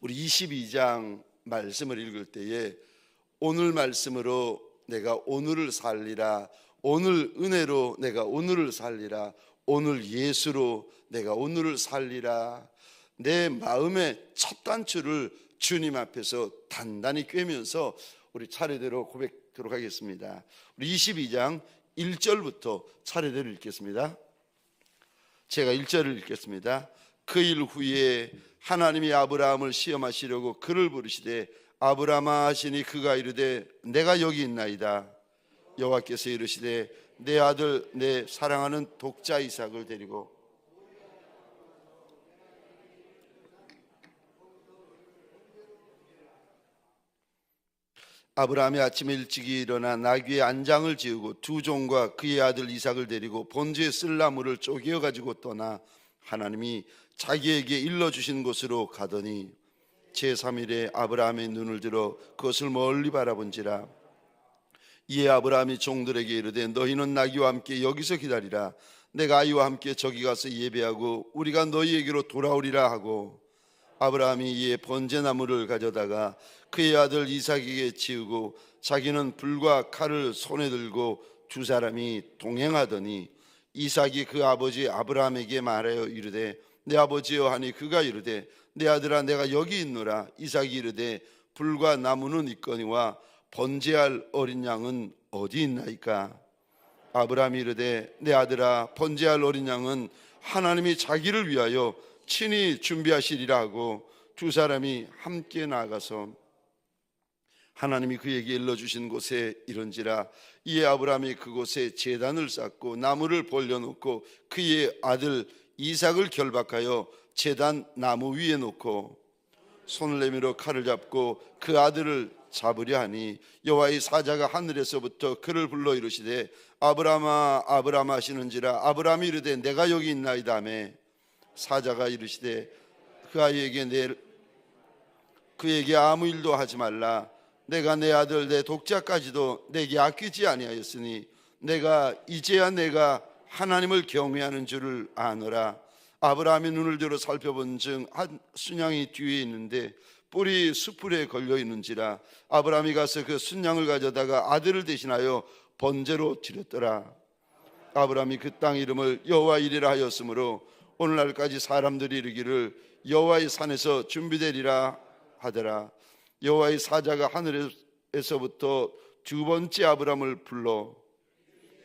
우리 22장 말씀을 읽을 때에 오늘 말씀으로 내가 오늘을 살리라, 오늘 은혜로 내가 오늘을 살리라, 오늘 예수로 내가 오늘을 살리라, 내 마음의 첫 단추를 주님 앞에서 단단히 꿰면서 우리 차례대로 고백하도록 하겠습니다. 우리 22장 1절부터 차례대로 읽겠습니다. 제가 1절을 읽겠습니다. 그 일 후에 하나님이 아브라함을 시험하시려고 그를 부르시되 아브라함아 하시니 그가 이르되 내가 여기 있나이다. 여호와께서 이르시되 내 아들 내 사랑하는 독자 이삭을 데리고 아브라함이 아침에 일찍이 일어나 나귀의 안장을 지우고 두 종과 그의 아들 이삭을 데리고 본주의 쓸나무를 쪼개어 가지고 떠나 하나님이 자기에게 일러주신 곳으로 가더니 제3일에 아브라함의 눈을 들어 그것을 멀리 바라본지라. 이에 아브라함이 종들에게 이르되 너희는 나귀와 함께 여기서 기다리라. 내가 아이와 함께 저기 가서 예배하고 우리가 너희에게로 돌아오리라 하고, 아브라함이 이에 번제나무를 가져다가 그의 아들 이삭에게 치우고 자기는 불과 칼을 손에 들고 두 사람이 동행하더니 이삭이 그 아버지 아브라함에게 말하여 이르되 내 아버지여 하니 그가 이르되 내 아들아 내가 여기 있노라. 이삭이 이르되 불과 나무는 있거니와 번제할 어린 양은 어디 있나이까? 아브라함이 이르되 내 아들아 번제할 어린 양은 하나님이 자기를 위하여 친히 준비하시리라 하고 두 사람이 함께 나아가서 하나님이 그에게 일러주신 곳에 이른지라. 이에 아브라함이 그곳에 제단을 쌓고 나무를 벌려놓고 그의 아들 이삭을 결박하여 제단 나무 위에 놓고 손을 내밀어 칼을 잡고 그 아들을 잡으려 하니 여호와의 사자가 하늘에서부터 그를 불러 이르시되 아브라함아 아브라함아 하시는지라. 아브라함이 이르되 내가 여기 있나이다 하며 사자가 이르시되 그에게 아무 일도 하지 말라. 내가 내 아들 내 독자까지도 내게 아끼지 아니하였으니 이제야 내가 하나님을 경외하는 줄을 아노라. 아브라함이 눈을 들어 살펴본즉 한 순양이 뒤에 있는데 뿔이 수풀에 걸려 있는지라. 아브라함이 가서 그 순양을 가져다가 아들을 대신하여 번제로 드렸더라. 아브라함이 그 땅 이름을 여호와 이레라 하였으므로 오늘날까지 사람들이 이르기를 여호와의 산에서 준비되리라 하더라. 여호와의 사자가 하늘에서부터 두 번째 아브라함을 불러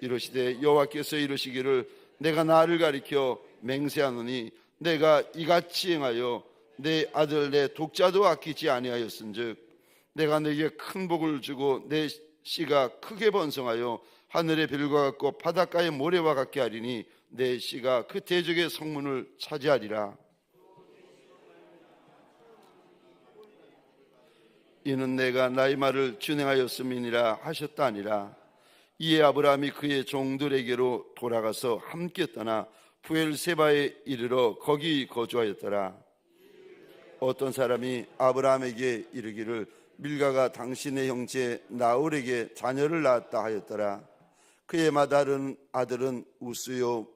이르시되 여호와께서 이르시기를 내가 나를 가리켜 맹세하노니 내가 이같이 행하여 내 아들 내 독자도 아끼지 아니하였은즉 내가 네게 큰 복을 주고 내 씨가 크게 번성하여 하늘의 별과 같고 바닷가의 모래와 같게 하리니 내 씨가 그 대적의 성문을 차지하리라. 이는 내가 나의 말을 준행하였음이니라 하셨다 아니라. 이에 아브라함이 그의 종들에게로 돌아가서 함께 떠나 부엘세바에 이르러 거기 거주하였더라. 어떤 사람이 아브라함에게 이르기를 밀가가 당신의 형제 나홀에게 자녀를 낳았다 하였더라. 그의 맏아들은 우스요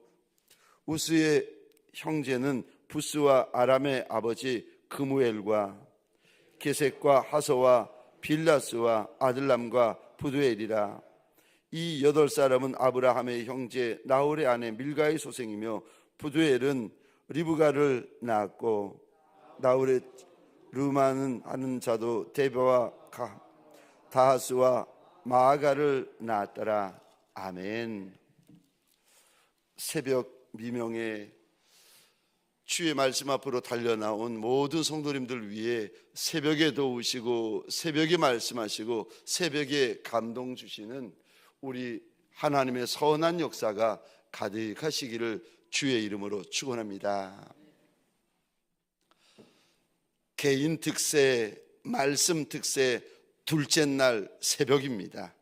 우스의 형제는 부스와 아람의 아버지 그무엘과 게색과 하소와 빌라스와 아들람과 부두엘이라. 이 8사람은 아브라함의 형제 나홀의 아내 밀가의 소생이며 부두엘은 리브가를 낳았고 나홀의 르마는 하는 자도 데베와 다하스와 마아가를 낳았더라. 아멘. 새벽 미명에 주의 말씀 앞으로 달려나온 모든 성도님들 위해 새벽에 도우시고 새벽에 말씀하시고 새벽에 감동 주시는 우리 하나님의 선한 역사가 가득하시기를 주의 이름으로 축원합니다. 개인 특세, 말씀 특세 둘째 날 새벽입니다.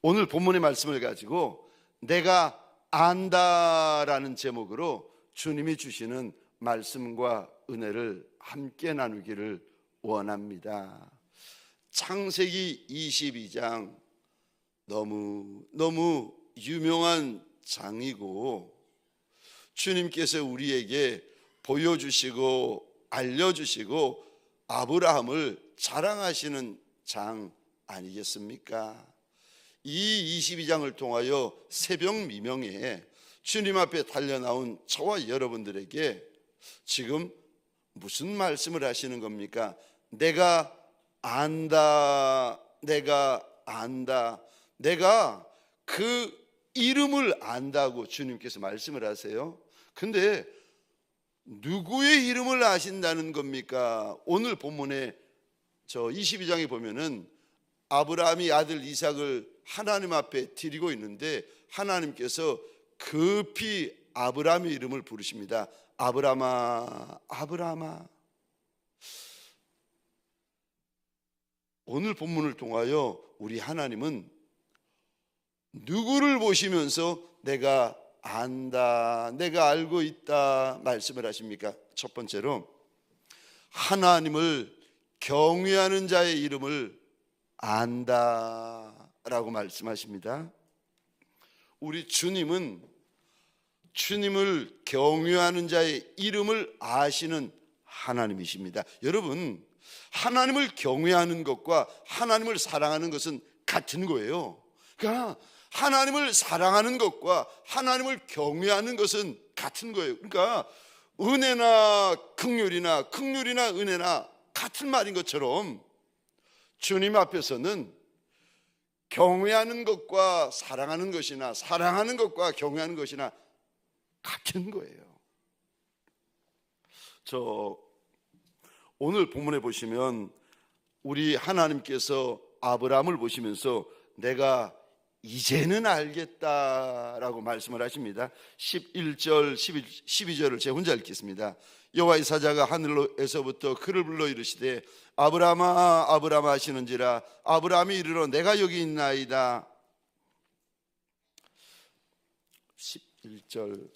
오늘 본문의 말씀을 가지고 내가 안다라는 제목으로 주님이 주시는 말씀과 은혜를 함께 나누기를 원합니다. 창세기 22장 너무 유명한 장이고 주님께서 우리에게 보여주시고 알려주시고 아브라함을 자랑하시는 장 아니겠습니까? 이 22장을 통하여 새벽 미명에 주님 앞에 달려나온 저와 여러분들에게 지금 무슨 말씀을 하시는 겁니까? 내가 안다, 내가 안다, 내가 그 이름을 안다고 주님께서 말씀을 하세요. 근데 누구의 이름을 아신다는 겁니까? 오늘 본문에 저 22장에 보면은 아브라함이 아들 이삭을 하나님 앞에 드리고 있는데 하나님께서 급히 아브라함의 이름을 부르십니다. 아브라함아, 아브라함아. 오늘 본문을 통하여 우리 하나님은 누구를 보시면서 내가 안다, 내가 알고 있다 말씀을 하십니까? 첫 번째로 하나님을 경외하는 자의 이름을 안다라고 말씀하십니다. 우리 주님은 주님을 경외하는 자의 이름을 아시는 하나님이십니다. 여러분, 하나님을 경외하는 것과 하나님을 사랑하는 것은 같은 거예요. 그러니까 하나님을 사랑하는 것과 하나님을 경외하는 것은 같은 거예요. 그러니까 은혜나 긍휼이나 긍휼이나 은혜나 같은 말인 것처럼 주님 앞에서는 경외하는 것과 사랑하는 것이나 사랑하는 것과 경외하는 것이나 같은 거예요. 저 오늘 본문에 보시면 우리 하나님께서 아브라함을 보시면서 내가 이제는 알겠다라고 말씀을 하십니다. 11절, 12절을 제가 혼자 읽겠습니다. 여호와의 사자가 하늘에서부터 그를 불러 이르시되 아브라함아 아브라함아 하시는지라 아브라함이 이르러 내가 여기 있나이다. 11절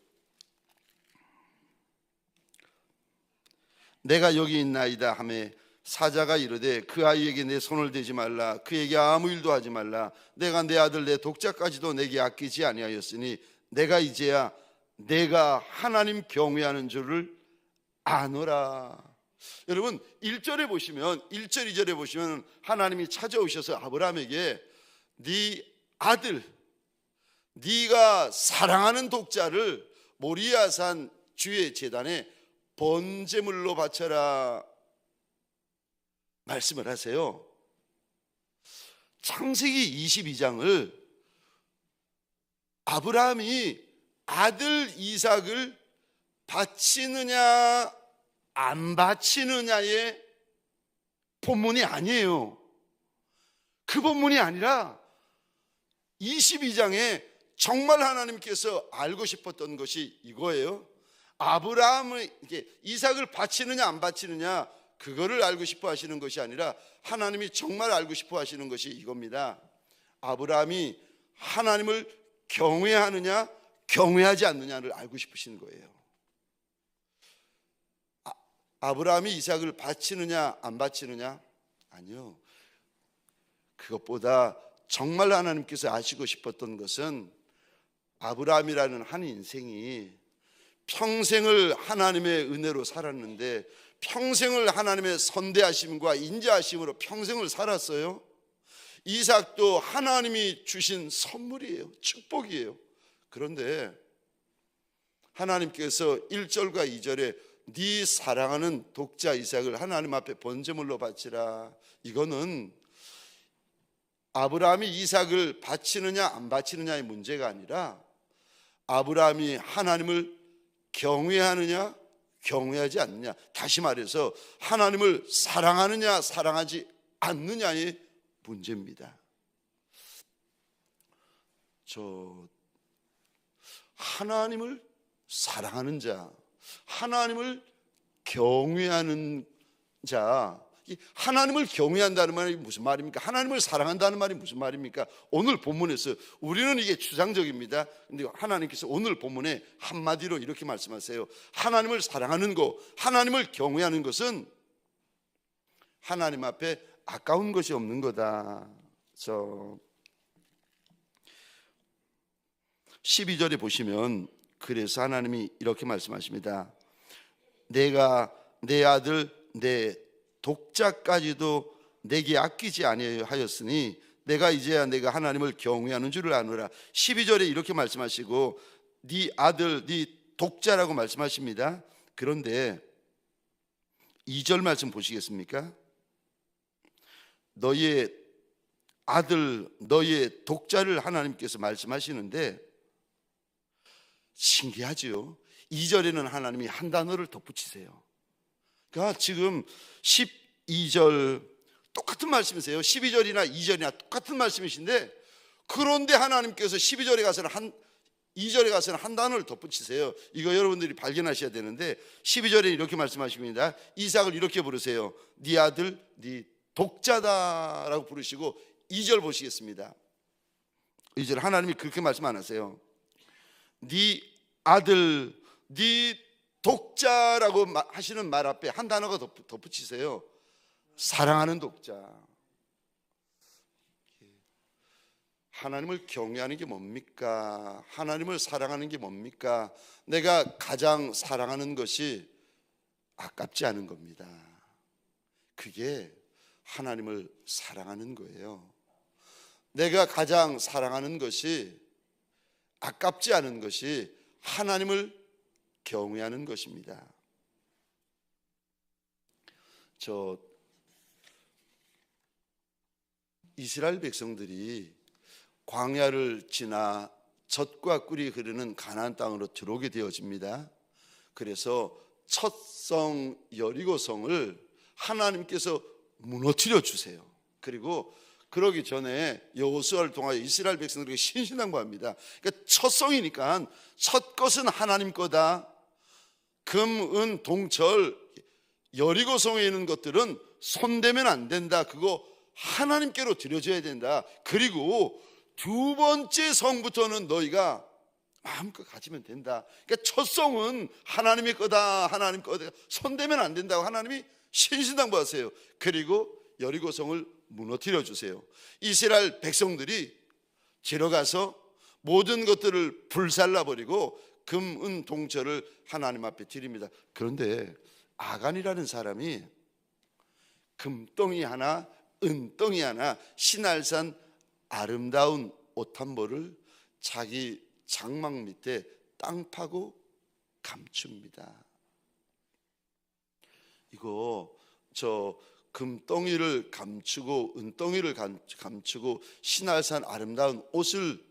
내가 여기 있나이다 하매 사자가 이르되 그 아이에게 내 손을 대지 말라 그에게 아무 일도 하지 말라 내가 내 아들 내 독자까지도 내게 아끼지 아니하였으니 내가 이제야 내가 하나님 경외하는 줄을 아노라. 여러분 1절에 보시면 1절 2절에 보시면 하나님이 찾아오셔서 아브라함에게 네 아들 네가 사랑하는 독자를 모리아산 주의 제단에 번제물로 바쳐라 말씀을 하세요. 창세기 22장을 아브라함이 아들 이삭을 바치느냐 안 바치느냐의 본문이 아니에요. 그 본문이 아니라 22장에 정말 하나님께서 알고 싶었던 것이 이거예요. 아브라함의 이삭을 바치느냐 안 바치느냐 그거를 알고 싶어 하시는 것이 아니라 하나님이 정말 알고 싶어 하시는 것이 이겁니다. 아브라함이 하나님을 경외하느냐 경외하지 않느냐를 알고 싶으시는 거예요. 아브라함이 이삭을 바치느냐 안 바치느냐? 아니요. 그것보다 정말 하나님께서 아시고 싶었던 것은 아브라함이라는 한 인생이 평생을 하나님의 은혜로 살았는데 평생을 하나님의 선대하심과 인자하심으로 평생을 살았어요. 이삭도 하나님이 주신 선물이에요. 축복이에요. 그런데 하나님께서 1절과 2절에 네 사랑하는 독자 이삭을 하나님 앞에 번제물로 바치라. 이거는 아브라함이 이삭을 바치느냐 안 바치느냐의 문제가 아니라 아브라함이 하나님을 경외하느냐 경외하지 않느냐, 다시 말해서 하나님을 사랑하느냐 사랑하지 않느냐의 문제입니다. 하나님을 사랑하는 자, 하나님을 경외하는 자, 하나님을 경외한다는 말이 무슨 말입니까? 하나님을 사랑한다는 말이 무슨 말입니까? 오늘 본문에서 우리는 이게 추상적입니다. 근데 하나님께서 오늘 본문에 한마디로 이렇게 말씀하세요. 하나님을 사랑하는 것, 하나님을 경외하는 것은 하나님 앞에 아까운 것이 없는 거다. 12절에 보시면 그래서 하나님이 이렇게 말씀하십니다. 내가 내 아들 내 독자까지도 내게 아끼지 아니하였으니 내가 이제야 내가 하나님을 경외하는 줄을 아노라. 12절에 이렇게 말씀하시고 네 아들 네 독자라고 말씀하십니다. 그런데 2절 말씀 보시겠습니까? 너희의 아들 너희의 독자를 하나님께서 말씀하시는데 신기하죠. 2절에는 하나님이 한 단어를 덧붙이세요. 그러니까 지금 12절 똑같은 말씀이세요. 12절이나 2절이나 똑같은 말씀이신데 그런데 하나님께서 12절에 가서는 2절에 가서는 한 단어를 덧붙이세요. 이거 여러분들이 발견하셔야 되는데 12절에 이렇게 말씀하십니다. 이삭을 이렇게 부르세요. 네 아들 네 독자다라고 부르시고 2절 보시겠습니다. 2절 하나님이 그렇게 말씀 안 하세요. 네 아들 네 독자라고 하시는 말 앞에 한 단어가 덧붙이세요. 사랑하는 독자. 하나님을 경외하는 게 뭡니까? 하나님을 사랑하는 게 뭡니까? 내가 가장 사랑하는 것이 아깝지 않은 겁니다. 그게 하나님을 사랑하는 거예요. 내가 가장 사랑하는 것이 아깝지 않은 것이 하나님을 경외하는 것입니다. 이스라엘 백성들이 광야를 지나 젖과 꿀이 흐르는 가나안 땅으로 들어오게 되어집니다. 그래서 첫 성 여리고성을 하나님께서 무너뜨려 주세요. 그리고 그러기 전에 여호수아를 통하여 이스라엘 백성들에게 신신당부합니다. 그러니까 첫 성이니까 첫 것은 하나님 거다. 금, 은, 동철, 여리고성에 있는 것들은 손대면 안 된다. 그거 하나님께로 드려져야 된다. 그리고 두 번째 성부터는 너희가 마음껏 가지면 된다. 그러니까 첫 성은 하나님의 거다. 하나님 거다. 손대면 안 된다고 하나님이 신신당부하세요. 그리고 여리고성을 무너뜨려 주세요. 이스라엘 백성들이 들어가서 모든 것들을 불살라버리고 금, 은, 동철을 하나님 앞에 드립니다. 그런데 아간이라는 사람이 금덩이 하나, 은덩이 하나, 신할산 아름다운 옷 한 벌을 자기 장막 밑에 땅 파고 감춥니다. 이거 금덩이를 감추고 은덩이를 감추고 신할산 아름다운 옷을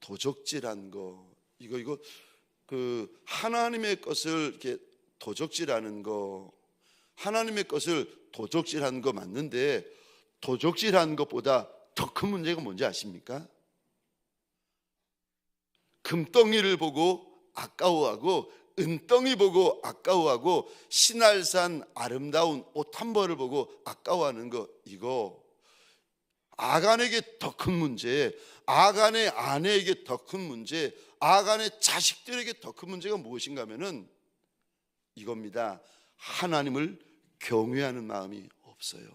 도적질한 거, 이거 그 하나님의 것을 이렇게 도적질하는 거, 하나님의 것을 도적질한 거 맞는데 도적질한 것보다 더 큰 문제가 뭔지 아십니까? 금덩이를 보고 아까워하고 은덩이 보고 아까워하고 신할산 아름다운 옷 한 벌을 보고 아까워하는 거, 이거 아간에게 더 큰 문제, 아간의 아내에게 더 큰 문제, 아간의 자식들에게 더 큰 문제가 무엇인가 하면은 이겁니다. 하나님을 경외하는 마음이 없어요.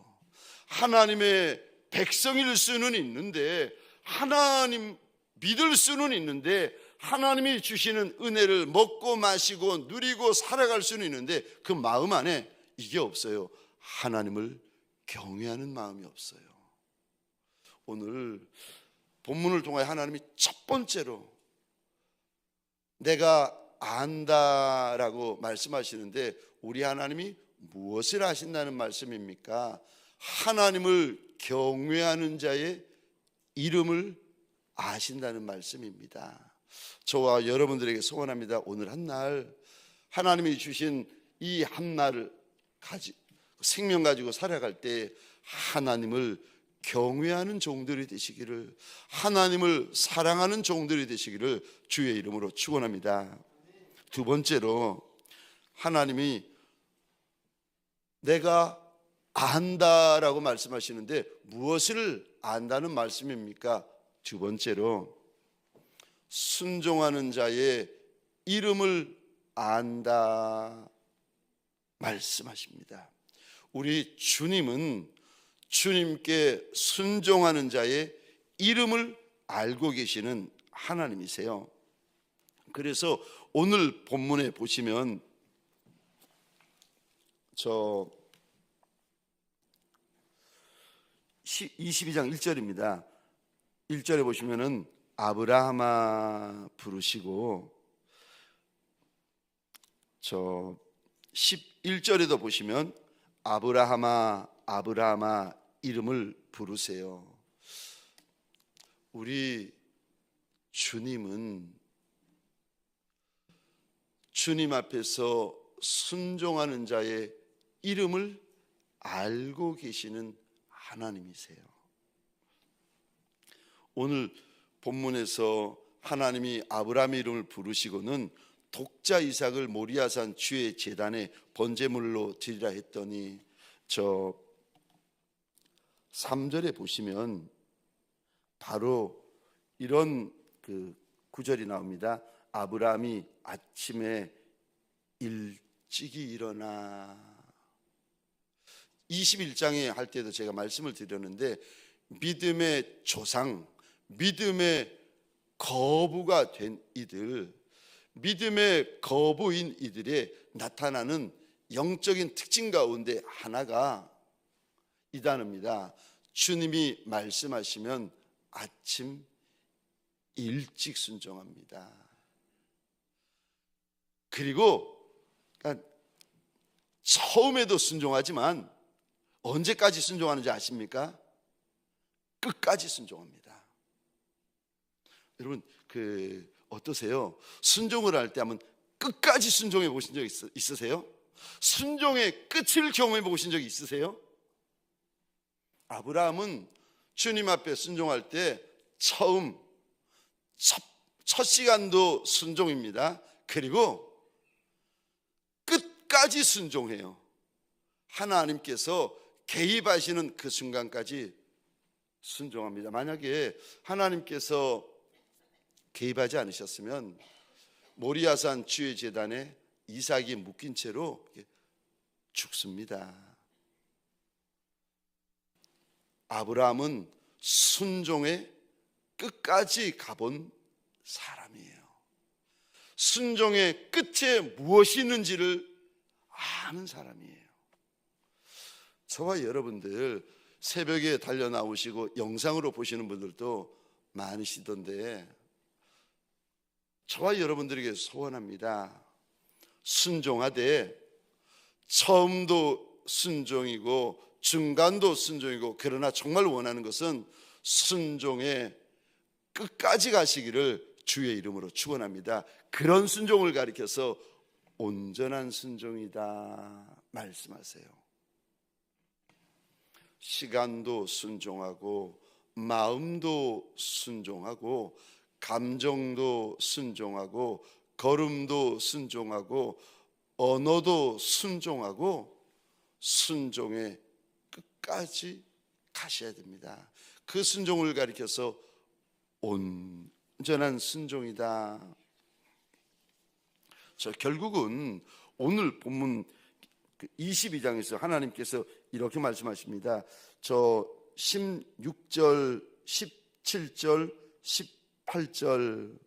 하나님의 백성일 수는 있는데, 하나님 믿을 수는 있는데, 하나님이 주시는 은혜를 먹고 마시고 누리고 살아갈 수는 있는데 그 마음 안에 이게 없어요. 하나님을 경외하는 마음이 없어요. 오늘 본문을 통하여 하나님이 첫 번째로 내가 안다라고 말씀하시는데 우리 하나님이 무엇을 하신다는 말씀입니까? 하나님을 경외하는 자의 이름을 아신다는 말씀입니다. 저와 여러분들에게 소원합니다. 오늘 한 날 하나님이 주신 이 한 날을 생명 가지고 살아갈 때 하나님을 경외하는 종들이 되시기를, 하나님을 사랑하는 종들이 되시기를 주의 이름으로 축원합니다. 두 번째로 하나님이 내가 안다라고 말씀하시는데 무엇을 안다는 말씀입니까? 두 번째로 순종하는 자의 이름을 안다 말씀하십니다. 우리 주님은 주님께 순종하는 자의 이름을 알고 계시는 하나님이세요. 그래서 오늘 본문에 보시면 22장 1절입니다. 1절에 보시면은 아브라함아 부르시고, 저 11절에도 보시면 아브라함아 아브라함아 이름을 부르세요. 우리 주님은 주님 앞에서 순종하는 자의 이름을 알고 계시는 하나님이세요. 오늘 본문에서 하나님이 아브라함의 이름을 부르시고는 독자 이삭을 모리아산 주의 제단에 번제물로 드리라 했더니, 저 3절에 보시면 바로 이런 그 구절이 나옵니다. 아브라함이 아침에 일찍이 일어나. 21장에 할 때도 제가 말씀을 드렸는데, 믿음의 조상, 믿음의 거부가 된 이들, 믿음의 거부인 이들의 나타나는 영적인 특징 가운데 하나가 이 단어입니다. 주님이 말씀하시면 아침 일찍 순종합니다. 그리고 처음에도 순종하지만 언제까지 순종하는지 아십니까? 끝까지 순종합니다. 여러분 어떠세요? 순종을 할 때 한번 끝까지 순종해 보신 적 있으세요? 순종의 끝을 경험해 보신 적 있으세요? 아브라함은 주님 앞에 순종할 때 첫 시간도 순종입니다. 그리고 끝까지 순종해요. 하나님께서 개입하시는 그 순간까지 순종합니다. 만약에 하나님께서 개입하지 않으셨으면 모리아산 주의 제단에 이삭이 묶인 채로 죽습니다. 아브라함은 순종의 끝까지 가본 사람이에요. 순종의 끝에 무엇이 있는지를 아는 사람이에요. 저와 여러분들 새벽에 달려 나오시고 영상으로 보시는 분들도 많으시던데, 저와 여러분들에게 소원합니다. 순종하되 처음도 순종이고 중간도 순종이고, 그러나 정말 원하는 것은 순종의 끝까지 가시기를 주의 이름으로 축원합니다. 그런 순종을 가리켜서 온전한 순종이다 말씀하세요. 시간도 순종하고, 마음도 순종하고, 감정도 순종하고, 걸음도 순종하고, 언어도 순종하고, 순종의 끝까지 가셔야 됩니다. 그 순종을 가리켜서 온전한 순종이다. 결국은 오늘 본문 22장에서 하나님께서 이렇게 말씀하십니다. 16절, 17절, 18절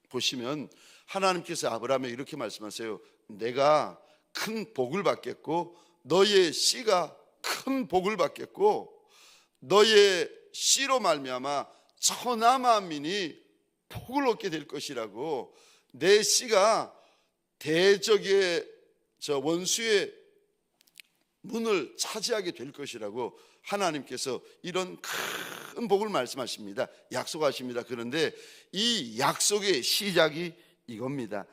보시면 하나님께서 아브라함에게 이렇게 말씀하세요. 내가 큰 복을 받겠고 너의 씨가 큰 복을 받겠고 너의 씨로 말미암아 천하 만민이 복을 얻게 될 것이라고, 내 씨가 대적의 원수의 문을 차지하게 될 것이라고 하나님께서 이런 큰 복을 말씀하십니다. 약속하십니다. 그런데 이 약속의 시작이 이겁니다.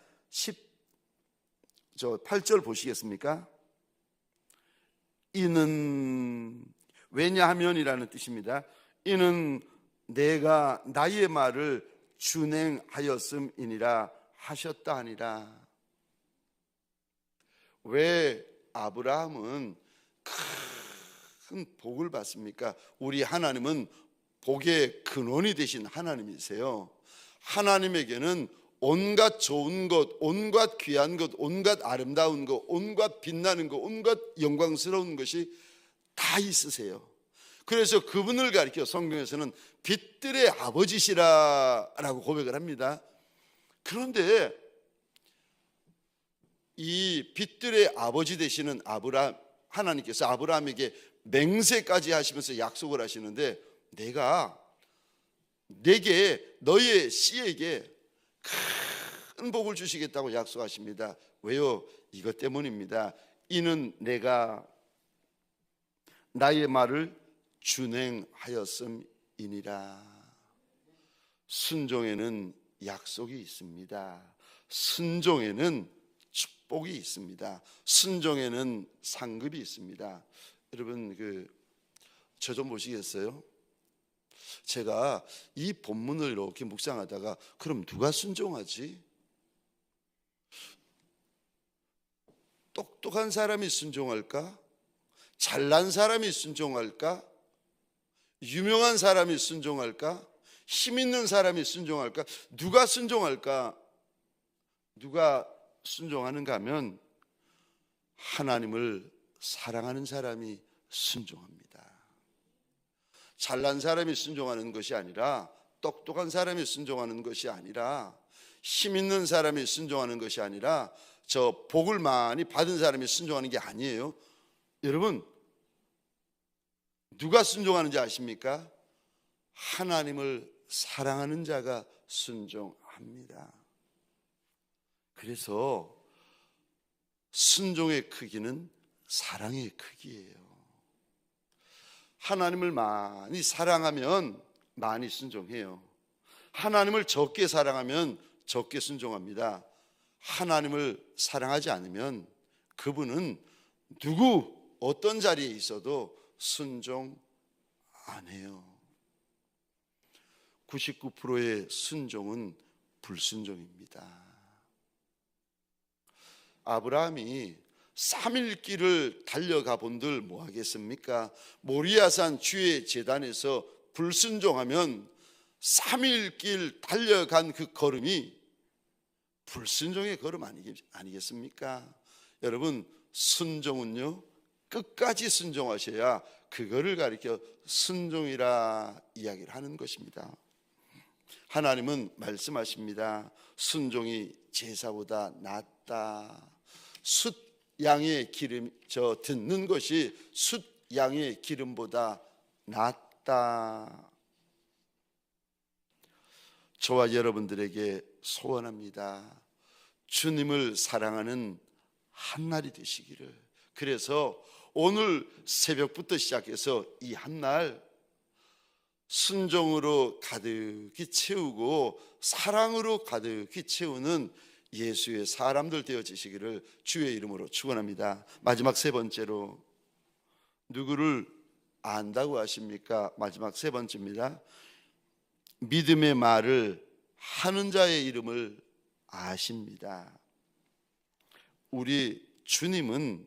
8절 보시겠습니까? 이는, 왜냐하면이라는 뜻입니다. 이는 내가 나의 말을 준행하였음이니라 하셨다 하니라. 왜 아브라함은 큰 복을 받습니까? 우리 하나님은 복의 근원이 되신 하나님이세요. 하나님에게는 온갖 좋은 것, 온갖 귀한 것, 온갖 아름다운 것, 온갖 빛나는 것, 온갖 영광스러운 것이 다 있으세요. 그래서 그분을 가리켜 성경에서는 빛들의 아버지시라라고 고백을 합니다. 그런데 이 빛들의 아버지 되시는 하나님께서 아브라함에게 맹세까지 하시면서 약속을 하시는데, 내게 너의 씨에게 큰 복을 주시겠다고 약속하십니다. 왜요? 이것 때문입니다. 이는 내가 나의 말을 준행하였음이니라. 순종에는 약속이 있습니다. 순종에는 축복이 있습니다. 순종에는 상급이 있습니다. 여러분, 저 좀 보시겠어요? 제가 이 본문을 이렇게 묵상하다가, 그럼 누가 순종하지? 똑똑한 사람이 순종할까? 잘난 사람이 순종할까? 유명한 사람이 순종할까? 힘 있는 사람이 순종할까? 누가 순종할까? 누가 순종하는가 하면 하나님을 사랑하는 사람이 순종합니다. 잘난 사람이 순종하는 것이 아니라, 똑똑한 사람이 순종하는 것이 아니라, 힘 있는 사람이 순종하는 것이 아니라, 저 복을 많이 받은 사람이 순종하는 게 아니에요. 여러분, 누가 순종하는지 아십니까? 하나님을 사랑하는 자가 순종합니다. 그래서 순종의 크기는 사랑의 크기예요. 하나님을 많이 사랑하면 많이 순종해요. 하나님을 적게 사랑하면 적게 순종합니다. 하나님을 사랑하지 않으면 그분은 어떤 자리에 있어도 순종 안 해요. 99%의 순종은 불순종입니다. 아브라함이 3일 길을 달려가 본들 뭐 하겠습니까? 모리아산 주의 제단에서 불순종하면 3일 길 달려간 그 걸음이 불순종의 걸음 아니겠습니까? 여러분, 순종은요, 끝까지 순종하셔야 그거를 가리켜 순종이라 이야기를 하는 것입니다. 하나님은 말씀하십니다. 순종이 제사보다 낫다. 숫 양의 기름, 듣는 것이 숫 양의 기름보다 낫다. 저와 여러분들에게 소원합니다. 주님을 사랑하는 한날이 되시기를. 그래서 오늘 새벽부터 시작해서 이 한날 순종으로 가득히 채우고 사랑으로 가득히 채우는 예수의 사람들 되어지시기를 주의 이름으로 축원합니다. 마지막 세 번째로, 누구를 안다고 하십니까? 마지막 세 번째입니다. 믿음의 말을 하는 자의 이름을 아십니다. 우리 주님은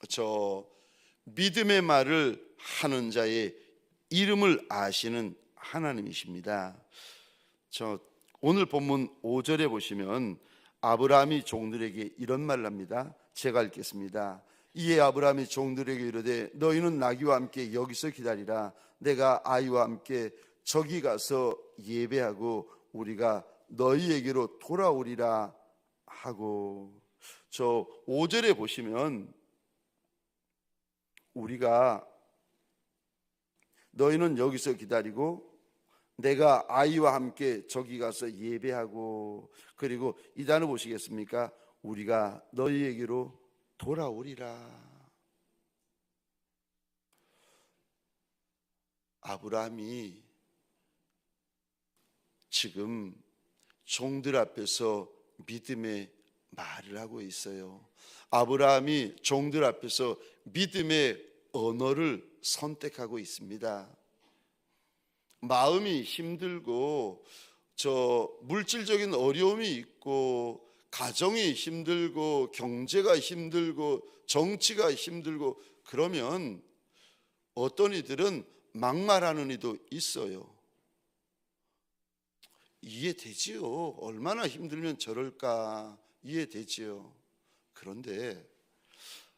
저 믿음의 말을 하는 자의 이름을 아시는 하나님이십니다. 오늘 본문 5절에 보시면 아브라함이 종들에게 이런 말을 합니다. 제가 읽겠습니다. 이에 아브라함이 종들에게 이르되 너희는 나귀와 함께 여기서 기다리라. 내가 아이와 함께 저기 가서 예배하고 우리가 너희에게로 돌아오리라 하고. 저 5절에 보시면 우리가 너희는 여기서 기다리고 내가 아이와 함께 저기 가서 예배하고, 그리고 이 단어 보시겠습니까? 우리가 너희에게로 돌아오리라. 아브라함이 지금 종들 앞에서 믿음의 말을 하고 있어요. 아브라함이 종들 앞에서 믿음의 언어를 선택하고 있습니다. 마음이 힘들고 물질적인 어려움이 있고 가정이 힘들고 경제가 힘들고 정치가 힘들고 그러면 어떤 이들은 막말하는 이도 있어요. 이해되지요. 얼마나 힘들면 저럴까 이해되지요. 그런데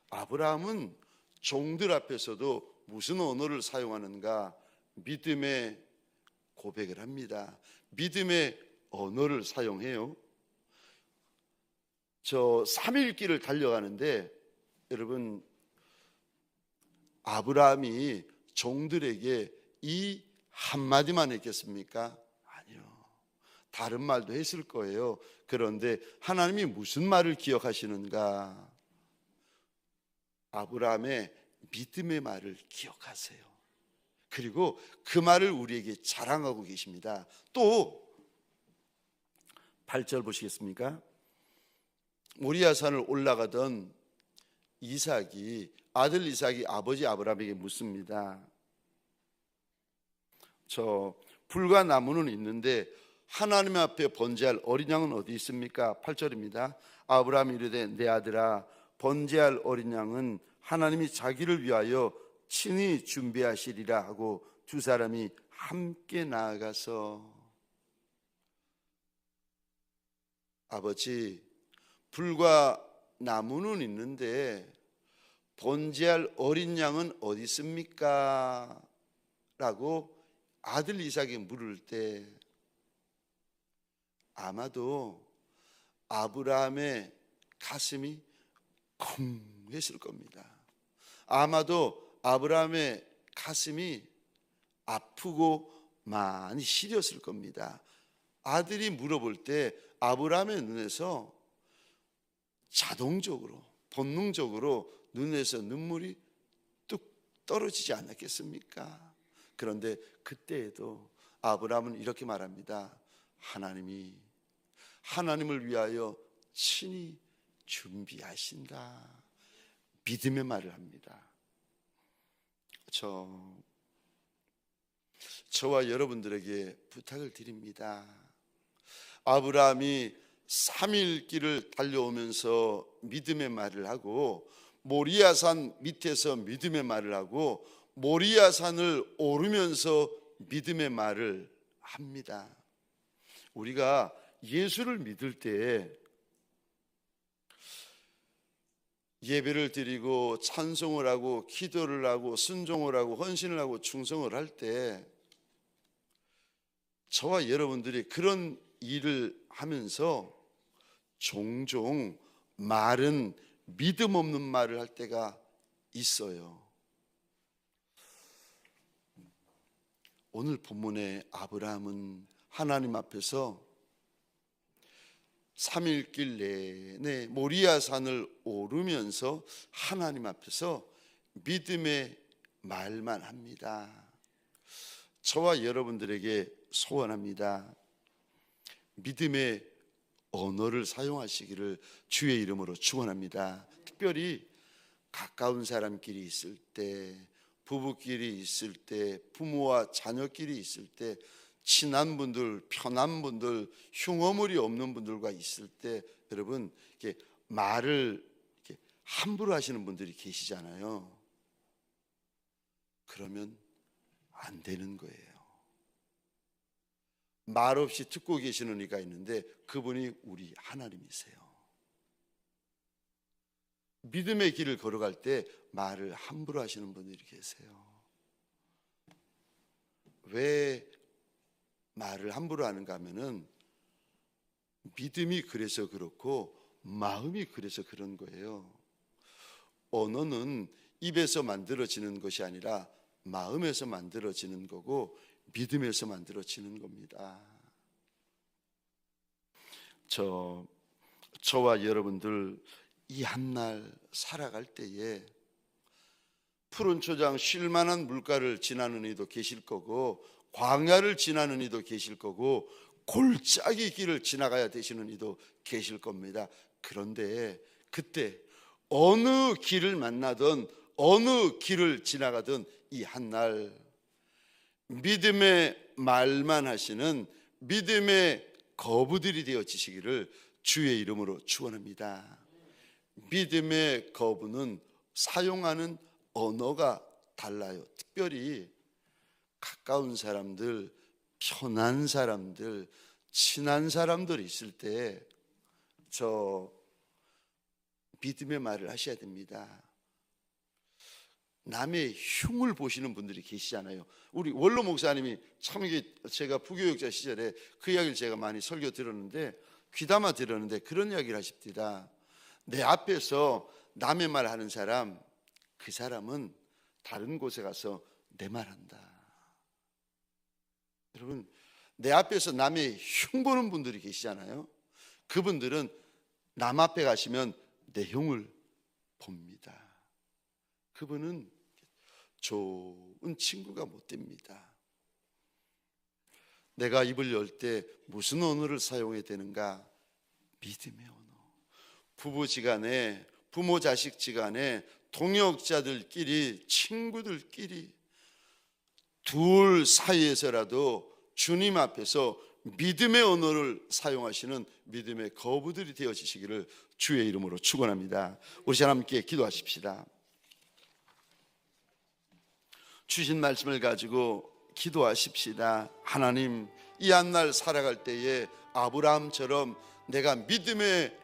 아브라함은 종들 앞에서도 무슨 언어를 사용하는가? 믿음의 고백을 합니다. 믿음의 언어를 사용해요. 3일 길을 달려가는데 여러분, 아브라함이 종들에게 이 한마디만 했겠습니까? 아니요. 다른 말도 했을 거예요. 그런데 하나님이 무슨 말을 기억하시는가? 아브라함의 믿음의 말을 기억하세요. 그리고 그 말을 우리에게 자랑하고 계십니다. 또 8절 보시겠습니까? 모리아산을 올라가던 아들 이삭이 아버지 아브라함에게 묻습니다. 저 불과 나무는 있는데 하나님 앞에 번제할 어린 양은 어디 있습니까? 8절입니다. 아브라함이 이르되 내 아들아, 번제할 어린 양은 하나님이 자기를 위하여 친히 준비하시리라 하고 두 사람이 함께 나아가서, 아버지, 불과 나무는 있는데 번제할 어린 양은 어디 있습니까? 라고 아들 이삭이 물을 때 아마도 아브라함의 가슴이 쿵 했을 겁니다. 아마도 아브라함의 가슴이 아프고 많이 시렸을 겁니다. 아들이 물어볼 때 아브라함의 눈에서 자동적으로, 본능적으로 눈에서 눈물이 뚝 떨어지지 않았겠습니까? 그런데 그때에도 아브라함은 이렇게 말합니다. 하나님을 위하여 친히 준비하신다. 믿음의 말을 합니다. 저와 여러분들에게 부탁을 드립니다. 아브라함이 3일 길을 달려오면서 믿음의 말을 하고, 모리아산 밑에서 믿음의 말을 하고, 모리아산을 오르면서 믿음의 말을 합니다. 우리가 예수를 믿을 때 예배를 드리고 찬송을 하고 기도를 하고 순종을 하고 헌신을 하고 충성을 할 때 저와 여러분들이 그런 일을 하면서 종종 말은 믿음 없는 말을 할 때가 있어요. 오늘 본문의 아브라함은 하나님 앞에서 3일 길 내내 모리아산을 오르면서 하나님 앞에서 믿음의 말만 합니다. 저와 여러분들에게 소원합니다. 믿음의 언어를 사용하시기를 주의 이름으로 축원합니다. 특별히 가까운 사람끼리 있을 때, 부부끼리 있을 때, 부모와 자녀끼리 있을 때, 친한 분들, 편한 분들, 흉어물이 없는 분들과 있을 때, 여러분 이렇게 말을 이렇게 함부로 하시는 분들이 계시잖아요. 그러면 안 되는 거예요. 말 없이 듣고 계시는 이가 있는데 그분이 우리 하나님이세요. 믿음의 길을 걸어갈 때 말을 함부로 하시는 분들이 계세요. 왜 말을 함부로 하는가 하면은 믿음이 그래서 그렇고 마음이 그래서 그런 거예요. 언어는 입에서 만들어지는 것이 아니라 마음에서 만들어지는 거고 믿음에서 만들어지는 겁니다. 저와 여러분들 이 한날 살아갈 때에 푸른 초장 쉴만한 물가를 지나는 이도 계실 거고, 광야를 지나는 이도 계실 거고, 골짜기 길을 지나가야 되시는 이도 계실 겁니다. 그런데 그때 어느 길을 만나든 어느 길을 지나가든 이 한날 믿음의 말만 하시는 믿음의 거부들이 되어지시기를 주의 이름으로 축원합니다. 믿음의 거부는 사용하는 언어가 달라요. 특별히 가까운 사람들, 편한 사람들, 친한 사람들 있을 때 믿음의 말을 하셔야 됩니다. 남의 흉을 보시는 분들이 계시잖아요. 우리 원로 목사님이 참, 이게 제가 부교육자 시절에 그 이야기를 제가 많이 설교 들었는데, 귀담아 들었는데 그런 이야기를 하십니다. 내 앞에서 남의 말 하는 사람, 그 사람은 다른 곳에 가서 내 말한다. 여러분, 내 앞에서 남의 흉 보는 분들이 계시잖아요. 그분들은 남 앞에 가시면 내 흉을 봅니다. 그분은 좋은 친구가 못 됩니다. 내가 입을 열 때 무슨 언어를 사용해야 되는가? 믿음의 언어. 부부지간에, 부모 자식지간에, 동역자들끼리, 친구들끼리 둘 사이에서라도 주님 앞에서 믿음의 언어를 사용하시는 믿음의 거부들이 되어지시기를 주의 이름으로 축원합니다. 우리 함께 기도하십시다. 주신 말씀을 가지고 기도하십시다. 하나님, 이 한날 살아갈 때에 아브라함처럼 내가 믿음의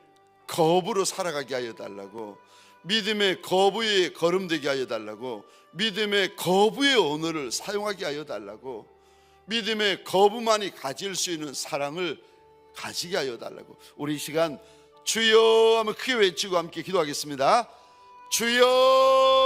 거부로 살아가게 하여 달라고, 믿음의 거부에 거름되게 하여 달라고, 믿음의 거부의 언어를 사용하게 하여 달라고, 믿음의 거부만이 가질 수 있는 사랑을 가지게 하여 달라고. 우리 이 시간 주여 하면 크게 외치고 함께 기도하겠습니다. 주여